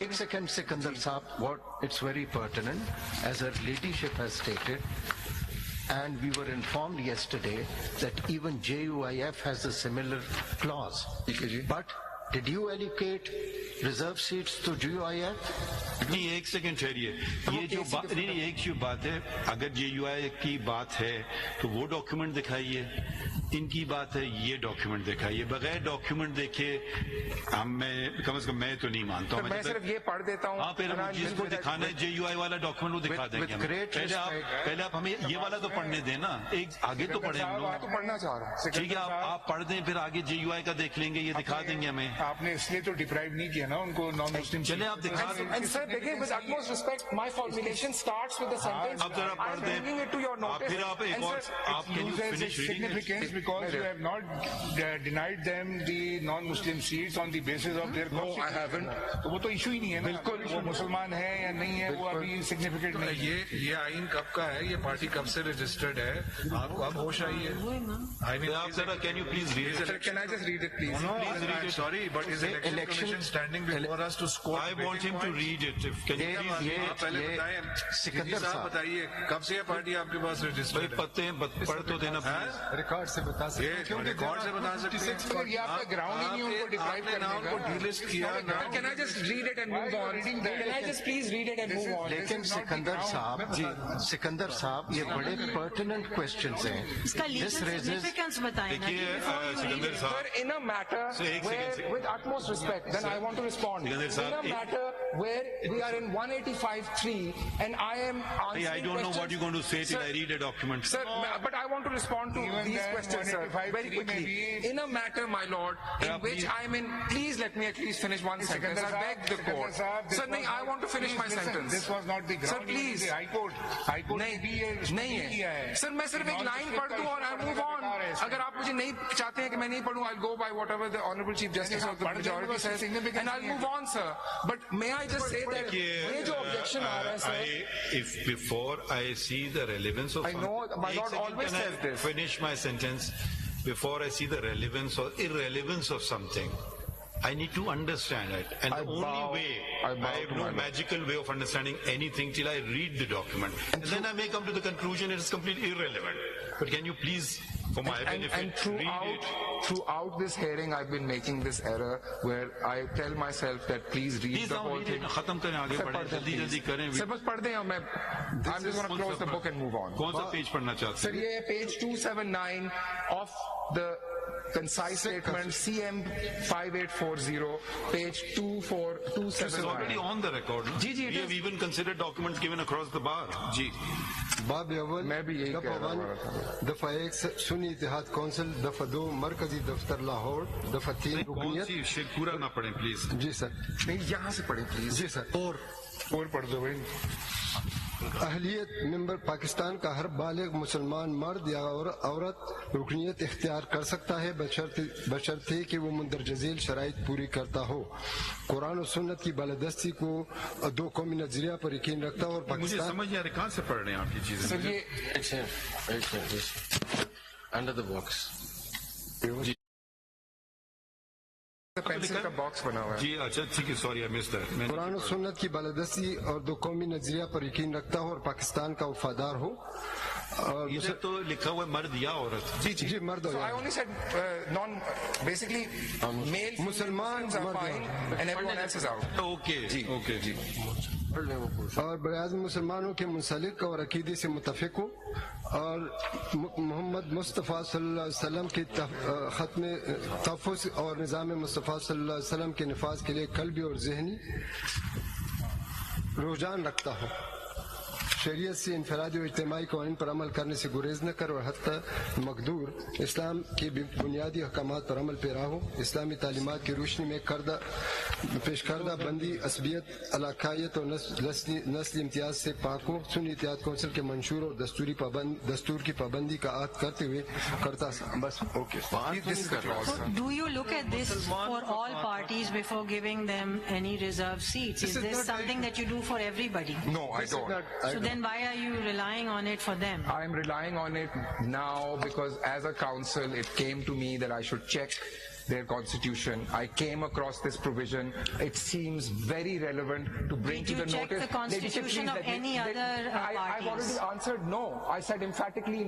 एक सेकंड सिकंदर साहब, what it's very pertinent, as our leadership has stated, and we were informed yesterday that even JUIF has a similar clause. But did you allocate reserve seats to JUIF? नहीं, एक second ठहरिए। ये जो बात नहीं, एक जो बात है, अगर JUIF की बात है तो वो डॉक्यूमेंट दिखाइए, इनकी बात है ये डॉक्यूमेंट दिखाइए। बगैर डॉक्यूमेंट देखे मैं कम से कम मैं तो नहीं मानता हूँ। मैं सिर्फ ये पढ़ देता हूँ। हाँ, पहले जिसको दिखाना है JUI वाला डॉक्यूमेंट वो दिखा देंगे। पहले आप हमें ये वाला तो पढ़ने देना, एक आगे तो पढ़े हम लोग। तो पढ़ना चाह रहा हूँ। ठीक है, आप पढ़ दें, फिर आगे JUI का देख लेंगे, ये दिखा देंगे हमें। आपने इसलिए तो डिप्राइव नहीं किया ना उनको नॉन मुस्लिम। चले आप दिखा दें। And sir, begin with utmost respect. My formulation starts with the sentence. अब जरा पढ़ I'm bringing it to your notice. फिर आप एक और आप can you finish reading it? Significance because you have not denied them the non-Muslim seats on the basis of their No, I haven't. तो वो तो इशू ही नहीं है ना। बिल्कुल, वो मुसलमान है या नहीं है वो अभी सिग्निफिकेंट नहीं है। ये आइन कब का है, ये पार्टी कब से रजिस्टर्ड है, आपको अब होश आई है? I mean, आप जरा can you please read it? Sir, can I just read it, please? No, read I'm it. sorry, but is election commission standing before us to score? I want him to read it. Can you please read it? आप पहले बताएं, सिकंदर साहब साहब बताइए कब से ये party आपके पास भाई रजिस्टर्ड है? पढ़ते हैं, पढ़ तो देना प्लीज। रिकॉर्ड से बता सकते हैं ये रिकॉर्ड से बता सकते हैं। सर ये आपका ग्राउंड ही नहीं है उनको डिप्राइव आपने ना करने उनको का। डिलिस्ट किया ना। Sir, can I just read it and move on? Can I just please read it and move on? लेकिन सिकंदर साहब, सिकंदर साहब, ये बड़े pertinent questions हैं। इसका लीगल This raises सिग्निफिकेंस बताएं ना। देखिए सिकंदर साहब, Sir, in a matter So, एक where, second. with utmost respect, then I want to respond. Sikandar In Sahab, a matter where we are in 185.3 and I am answering I don't know what you're going to say till Sir, I read a document. Sir, but I want to respond to Even these then, questions, sir, 185 very quickly. maybe- In a matter, my lord, in Yeah, which please. I am in, please let me at least finish one sentence. I beg the court. Sir, nahi, I want to finish my sentence. This was not the Sir, ground. please. High court ने भी ये नहीं किया है है। Sir, मैं सिर्फ एक लाइन पढ़ दूं और आई मूव ऑन। अगर आप मुझे नहीं चाहते हैं कि मैं नहीं पढ़ूं, I go by whatever the honourable chief justice of the majority says and I move on sir. But may I just say that ये जो ऑब्जेक्शन आ रहा है sir, If before I see the relevance of I know, my Ek lord second, always can I says this. finish my sentence before I see the relevance or irrelevance of something. I need to understand it, and I the only bow- way I bow I have to no my lord. magical way of understanding anything till I read the document, and then I may come to the conclusion it is completely irrelevant. But can you please, for my benefit, and read it? throughout this hearing I've been making this error where I tell myself that please read Please the now whole read it. thing. खत्म करें, आगे Sir, बढ़ें, पढ़ दें, जल्दी please. जल्दी करें। Sir बस पढ़ दें और मैं I'm just going to close the book and move on. कौन सा पेज पढ़ना चाहते Sir, हैं? ये है page 279 of the concise statement CM 5840 page It's already 24279. on the record. No? Ji, ji, it We have is. even considered documents given across the bar. जी. बाब अव्वल मैं भी यही कह रहा था। दफा 1 सुन्नी इत्तेहाद कौंसिल, दफा 2 मरकजी दफ्तर लाहौर, दफा 3 कौन रुकनियत। सी शेर पूरा ना पढ़ें प्लीज। जी सर, नहीं यहाँ से पढ़े प्लीज। Ji sir. और पढ़ दो भाई। अहलियत मेंबर पाकिस्तान का हर बालिग मुसलमान मर्द या औरत रुकनियत इख्तियार कर सकता है बशर्ते कि वो मुंदरज झेल शराइत पूरी करता हो। कुरान और सुन्नत की बालादस्ती को दो कौमी नजरिया पर यकीन रखता हो और मुझे पाकिस्तान समझ नहीं आ रहा कहाँ से पढ़ रहे हैं आप ये चीजें। सर ये under the box. पेंसिल का बॉक्स बना हुआ है। जी अच्छा ठीक है, sorry I miss that. Quran और सुन्नत की बालादस्ती और दो कौमी नजरिया पर यकीन रखता हो और पाकिस्तान का वफादार हो। और इधर तो लिखा हुआ है मर्द या औरत। जी मर्द So हो I only said basically male मुसलमान Muslims are मर्द fine and everyone else is out. Okay okay जी। और बराज़ मुसलमानों के मुंसलिक और अकीदे से मुतफिक हो और मोहम्मद मुस्तफ़ा सल्लल्लाहु अलैहि वसल्लम के ख़त्म तहफ़्फ़ुज़ और निज़ाम मुस्तफ़ा सल्लल्लाहु अलैहि वसल्लम के नफाज के लिए कल्बी और ज़हनी रुझान रखता हो। शरीयत से इनफरादी और इज्तिमाई कवानीन पर अमल करने से गुरेज न कर और हत्ता मकदूर इस्लाम के बुनियादी अहकामात पर अमल पेरा हो। इस्लामी तालीमात की रोशनी में पेश करदा बंदी असबियत अलाकायत और नस्ली इम्तियाज से पाक हो। सुन्नी इत्तेहाद कौंसिल के मंशूर और दस्तूर की पाबंदी का आहद करते हुए करता बस okay. Do you look at this for all parties before giving them any reserve seats? Is this something that you do for everybody? No, I don't. So then why are you relying on it for them? I'm relying on it now because as a council it came to me that I should check their constitution. I came across this provision. It seems very relevant to bring Did to you the check notice. the constitution of any other I've already parties? answered no. I said emphatically